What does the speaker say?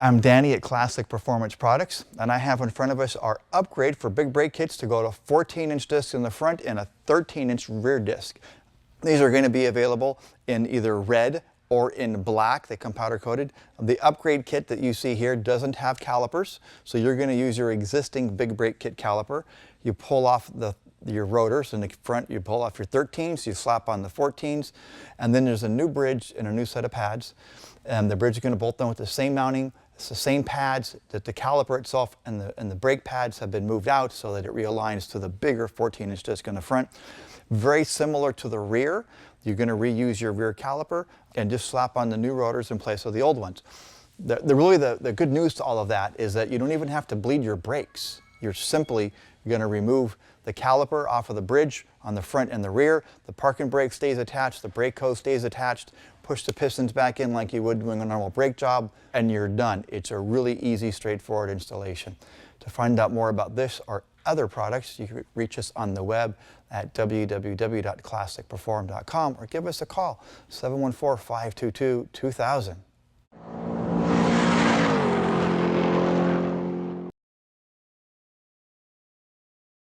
I'm Danny at Classic Performance Products, and I have in front of us our upgrade for big brake kits to go to 14-inch discs in the front and a 13-inch rear disc. These are going to be available in either red or in black. They come powder coated. The upgrade kit that you see here doesn't have calipers, so you're going to use your existing big brake kit caliper. You pull off your rotors in the front, you pull off your 13s, you slap on the 14s, and then there's a new bridge and a new set of pads. And the bridge is going to bolt them with the same mounting. It's the same pads that the caliper itself and the brake pads have been moved out so that it realigns to the bigger 14-inch disc in the front. Very similar to the rear. You're going to reuse your rear caliper and just slap on the new rotors in place of the old ones. The good news to all of that is that you don't even have to bleed your brakes. You're simply going to remove the caliper off of the bridge on the front and the rear. The parking brake stays attached, the brake hose stays attached. Push the pistons back in like you would doing a normal brake job, and you're done. It's a really easy, straightforward installation. To find out more about this or other products, you can reach us on the web at www.classicperform.com or give us a call, 714-522-2000.